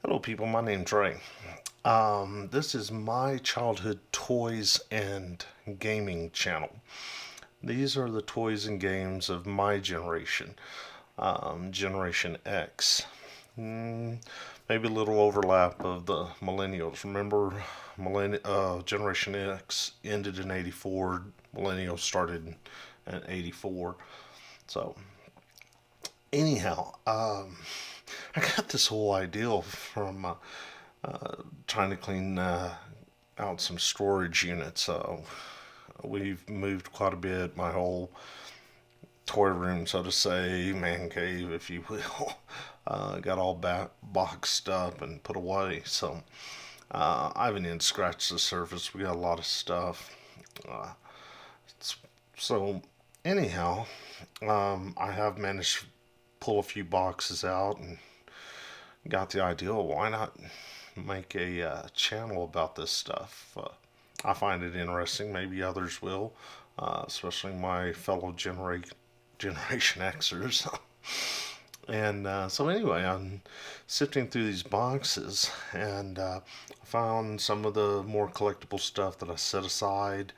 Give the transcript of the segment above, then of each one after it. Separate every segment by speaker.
Speaker 1: Hello people, my name's Ray. This is my childhood toys and gaming channel. These are the toys and games of my generation, Generation X. Maybe a little overlap of the millennials. Remember, Generation X ended in 84, millennials started in 84. So, anyhow, I got this whole idea from trying to clean out some storage units. We've moved quite a bit. My whole toy room, so to say, man cave, if you will, got all boxed up and put away. So I haven't even scratched the surface. We got a lot of stuff. Uh, so anyhow, I have managed to pull a few boxes out and got the idea. Why not make a channel about this stuff? I find it interesting. Maybe others will, especially my fellow Generation Xers. And so anyway, I'm sifting through these boxes and found some of the more collectible stuff that I set aside.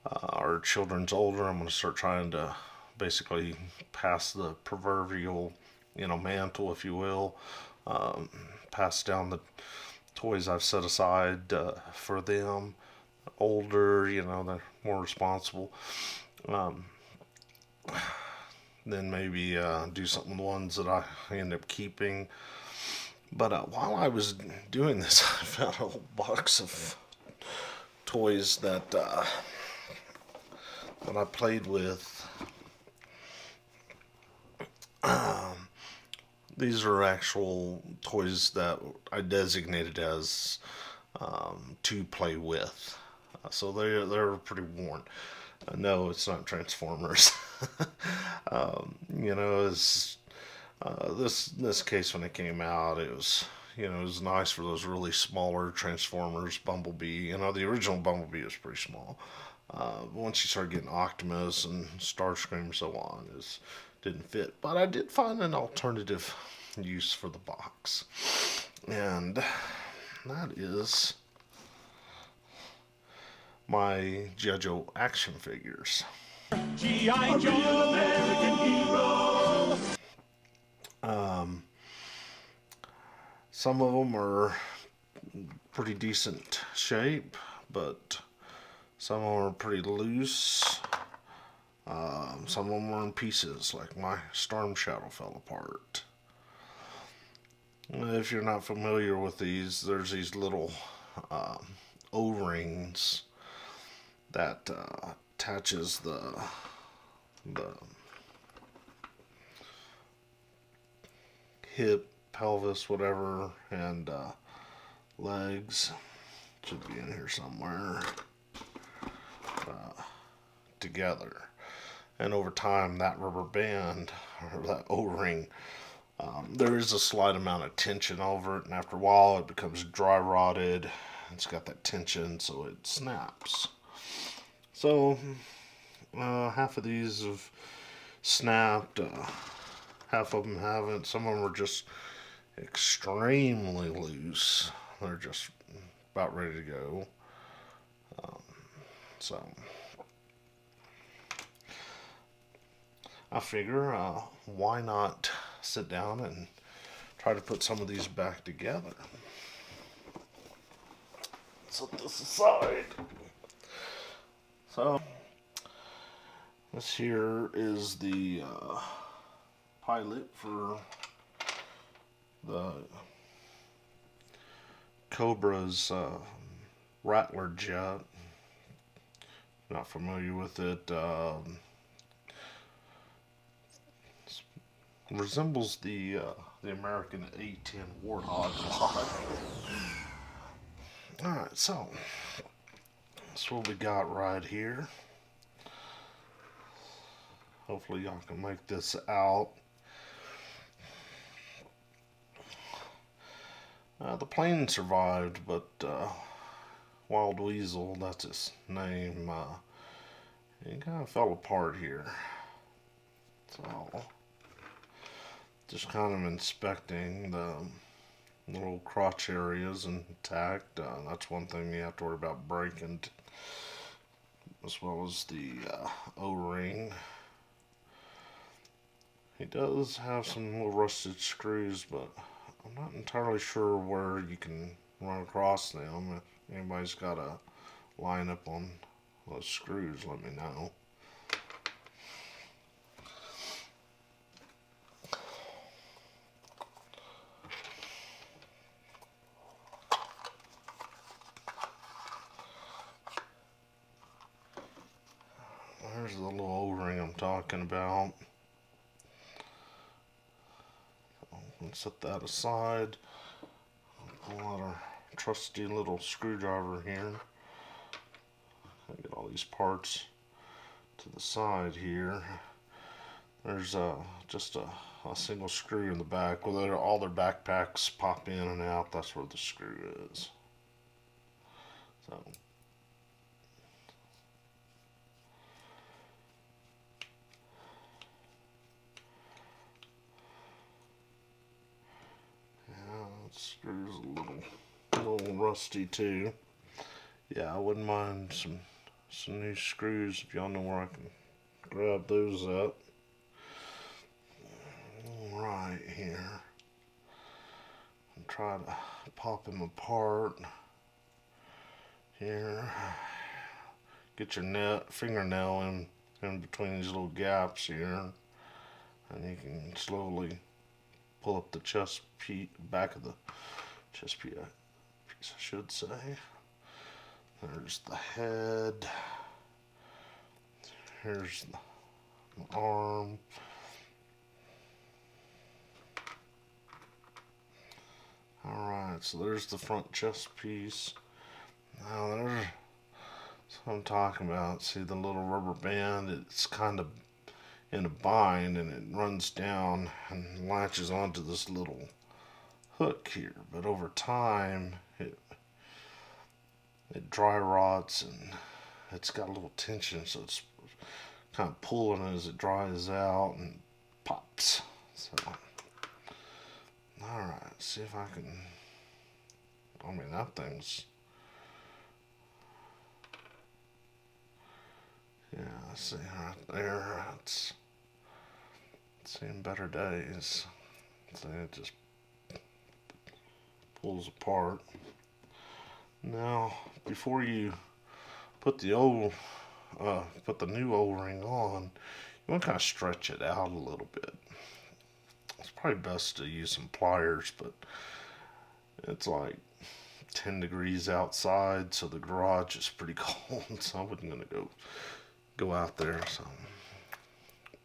Speaker 1: Our children's older. I'm going to start trying to basically pass the proverbial, mantle, if you will. Pass down the toys I've set aside for them. Older, they're more responsible. Um, then maybe do something with the ones that I end up keeping. But while I was doing this, I found a whole box of toys that I played with. These are actual toys that I designated as to play with. So they're pretty worn. No, it's not Transformers. It's, this case when it came out, it was nice for those really smaller Transformers. Bumblebee, the original Bumblebee was pretty small. Once you start getting Optimus and Starscream and so on, it didn't fit. But I did find an alternative use for the box, and that is my G.I. Joe action figures. G.I. Joe, American hero. Some of them are pretty decent shape, but some of them are pretty loose. Some of them are in pieces, like my Storm Shadow fell apart. If you're not familiar with these, there's these little O-rings that attaches the hip, pelvis, whatever, and legs. Should be in here somewhere. Together. And over time, that rubber band, or that O-ring, there is a slight amount of tension over it, and after a while it becomes dry rotted. It's got that tension, so it snaps. So half of these have snapped, half of them haven't. Some of them are just extremely loose. They're just about ready to go. So I figure, why not sit down and try to put some of these back together. Set this aside. So this here is the pilot for the Cobra's Rattler jet. Not familiar with it. Resembles the American A-10 Warthog a lot. Alright, so that's what we got right here. Hopefully y'all can make this out. The plane survived, but Wild Weasel, that's his name, he kind of fell apart here. So just kind of inspecting the little crotch areas intact. That's one thing you have to worry about breaking, as well as the O-ring. He does have some little rusted screws, but I'm not entirely sure where you can run across them. If anybody's got a line up on those screws, let me know. There's the little O-ring I'm talking about. Let's set that aside. Pull out our trusty little screwdriver here. Get all these parts to the side here. There's just a single screw in the back. Well, all their backpacks pop in and out. That's where the screw is. So screws a little rusty too. Yeah, I wouldn't mind some new screws if y'all know where I can grab those up. Right here. And try to pop them apart. Here. Get your fingernail in between these little gaps here. And you can slowly pull up the back of the chest piece, I should say. There's the head. Here's the arm. Alright, so there's the front chest piece. Now there's what I'm talking about. See the little rubber band? It's kind of in a bind and it runs down and latches onto this little hook here. But over time, it dry rots and it's got a little tension, so it's kind of pulling as it dries out and pops. So, alright, see if I can. I mean, that thing's. Yeah, see right there, it's seen better days. See, it just pulls apart. Now, before you put the new O-ring on, you want to kind of stretch it out a little bit. It's probably best to use some pliers, but it's like 10 degrees outside, so the garage is pretty cold, so I wasn't going to go out there, so I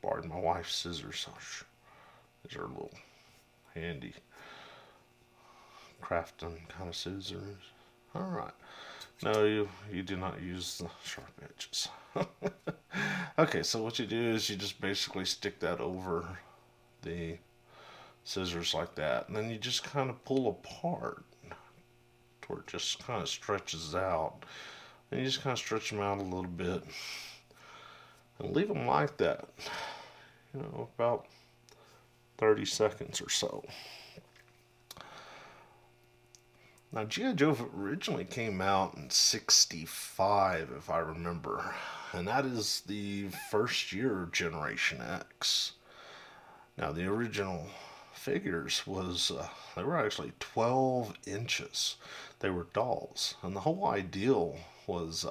Speaker 1: borrowed my wife's scissors. So these are a little handy crafting kind of scissors. Alright, no, you do not use the sharp edges. Okay, so what you do is you just basically stick that over the scissors like that, and then you just kind of pull apart to where it just kind of stretches out, and you just kind of stretch them out a little bit and leave them like that, about 30 seconds or so. Now, G.I. Joe originally came out in '65, if I remember, and that is the first year of Generation X. Now, the original figures they were actually 12 inches. They were dolls, and the whole ideal was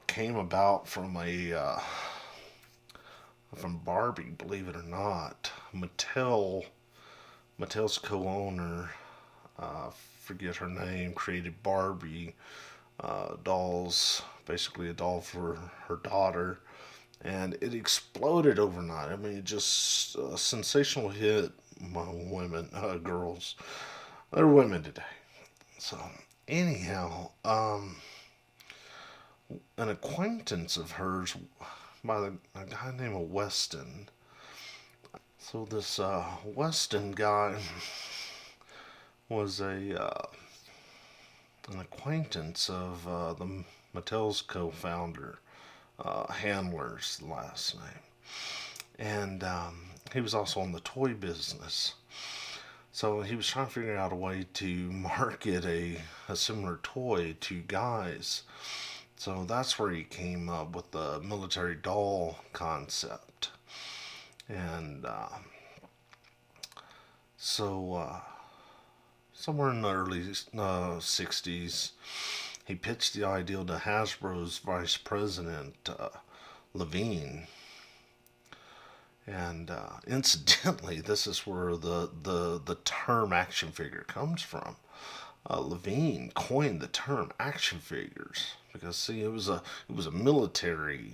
Speaker 1: came about from from Barbie, believe it or not. Mattel's co-owner, forget her name, created Barbie dolls, basically a doll for her daughter, and it exploded overnight. I mean, just a sensational hit among women, girls. They're women today. So, anyhow, an acquaintance of hers by a guy named Weston. So this Weston guy was an acquaintance of the Mattel's co-founder, Handler's last name, and he was also in the toy business. So he was trying to figure out a way to market a similar toy to guys. So that's where he came up with the military doll concept. And so somewhere in the early 60s, he pitched the idea to Hasbro's vice president, Levine. And incidentally, this is where the term action figure comes from. Levine coined the term action figures because see, it was a military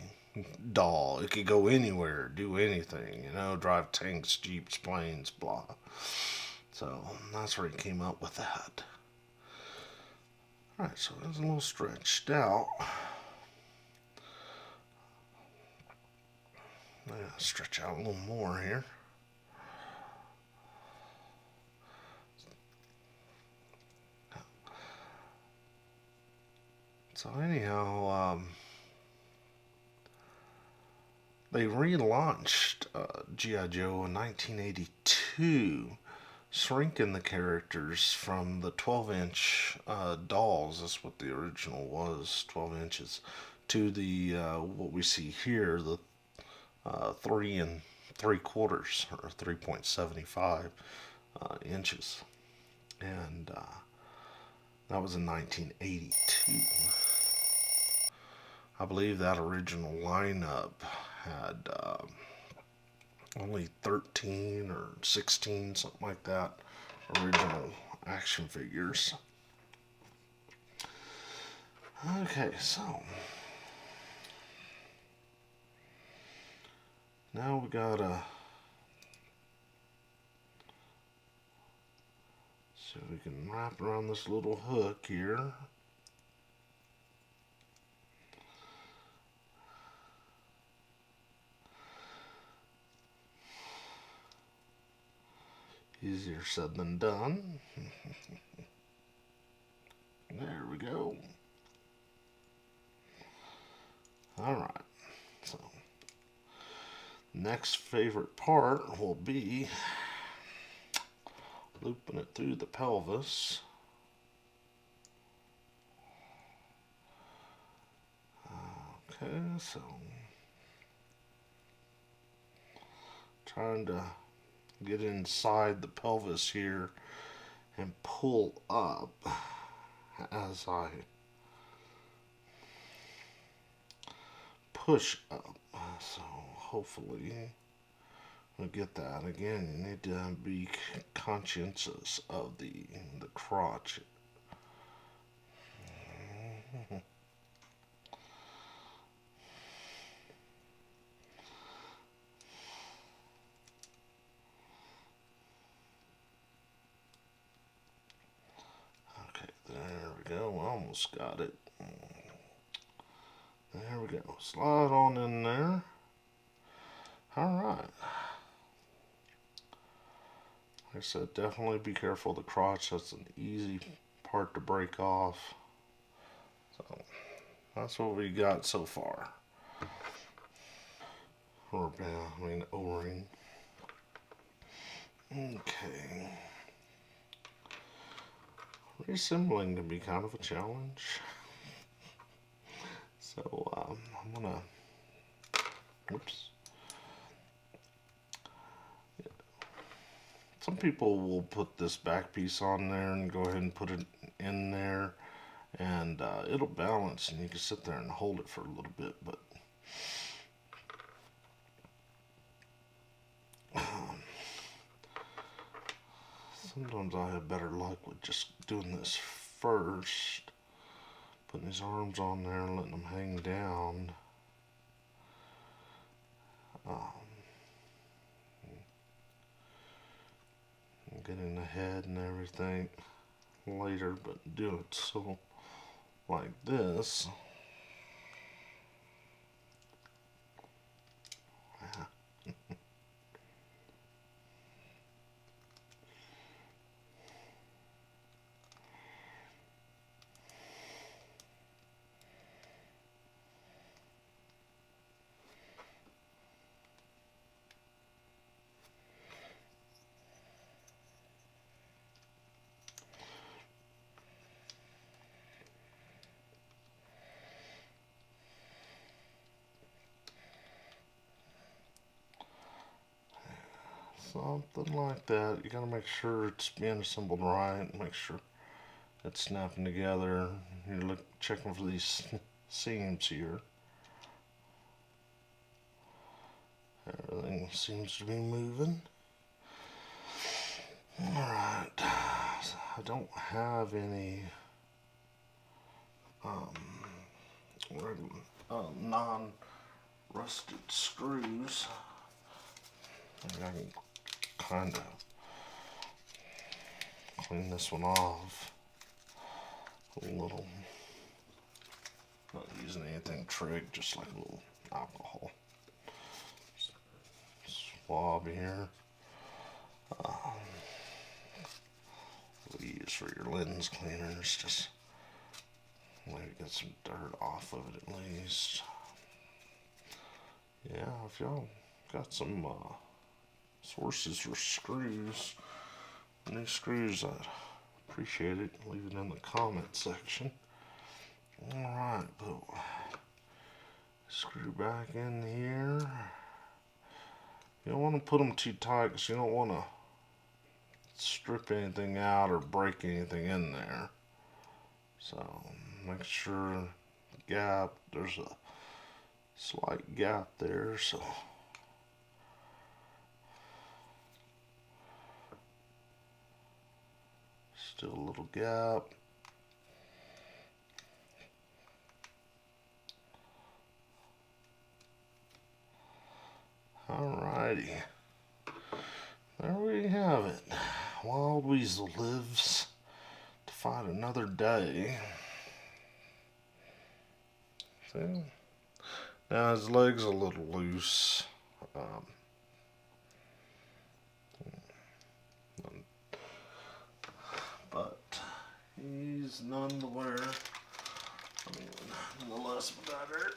Speaker 1: doll. It could go anywhere, do anything, drive tanks, jeeps, planes, blah. So that's where he came up with that. All right, so it's a little stretched out. Stretch out a little more here. So anyhow, they relaunched G.I. Joe in 1982, shrinking the characters from the 12-inch dolls. That's what the original was, 12 inches, to the what we see here, the 3 3/4 or 3.75 inches, and that was in 1982. I believe that original lineup had only 13 or 16, something like that, original action figures. Okay, so now we gotta see if we can wrap around this little hook here. Easier said than done. There we go. Alright, so next favorite part will be looping it through the pelvis. Okay, so trying to get inside the pelvis here and pull up as I push up. So hopefully we'll get that. Again, you need to be conscientious of the crotch. Okay, there we go. Almost got it. There we go. Slide on in there. Alright. Like I said, definitely be careful of the crotch. That's an easy part to break off. So, that's what we got so far. Or, I mean, O-ring. Okay. Reassembling can be kind of a challenge. So, I'm gonna, oops. Yeah. Some people will put this back piece on there and go ahead and put it in there, and it'll balance, and you can sit there and hold it for a little bit, but sometimes I have better luck with just doing this first, putting his arms on there and letting them hang down. Getting the head and everything later, but do it so like this. Something like that. You gotta make sure it's being assembled right. Make sure it's snapping together. You're checking for these seams here. Everything seems to be moving. Alright. I don't have any non-rusted screws. I can kind of clean this one off a little. Not using anything trig, just like a little alcohol swab here. We use for your lens cleaners, just maybe get some dirt off of it at least. Yeah, if y'all got some sources for screws, new screws, I'd appreciate it. Leave it in the comment section. Alright, but screw back in here. You don't want to put them too tight because you don't want to strip anything out or break anything in there. So make sure there's a slight gap there, so still a little gap. Alrighty, there we have it. Wild Weasel lives to fight another day. See? Now his leg's a little loose. But he's nonetheless better.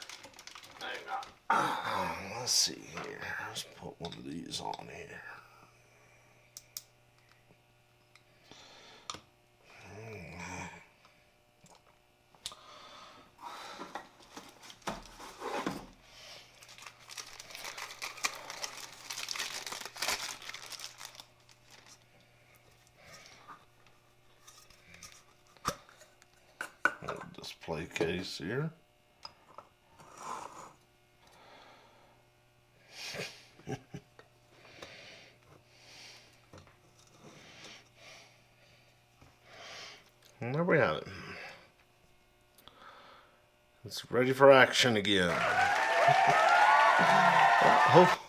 Speaker 1: Hang on. Let's see here. Let's put one of these on here. Display case here. And there we have it. It's ready for action again.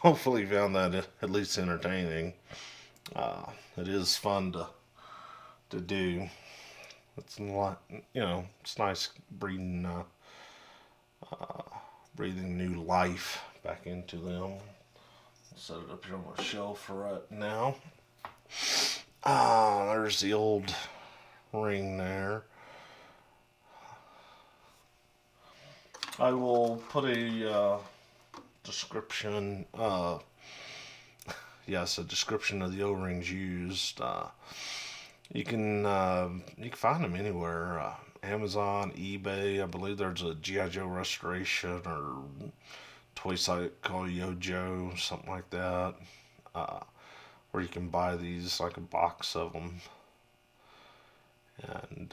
Speaker 1: Hopefully you found that at least entertaining. It is fun to do. It's a lot, it's nice breathing new life back into them. I'll set it up here on my shelf for right now. There's the old ring there. I will put a description, yes, a description of the O-rings used. You can find them anywhere. Amazon, eBay. I believe there's a G.I. Joe restoration or toy site called Yojo, something like that, where you can buy these, like a box of them, and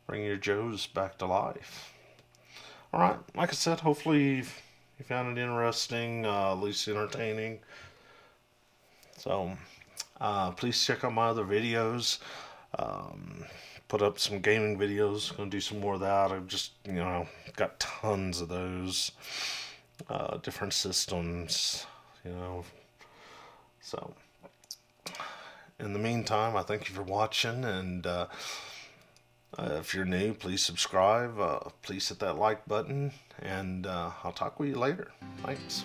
Speaker 1: bring your Joes back to life. Alright, like I said, hopefully you found it interesting, at least entertaining. So please check out my other videos. Put up some gaming videos. Gonna do some more of that. I've just, got tons of those. Different systems, So, in the meantime, I thank you for watching, and if you're new, please subscribe. Please hit that like button, and I'll talk with you later. Thanks.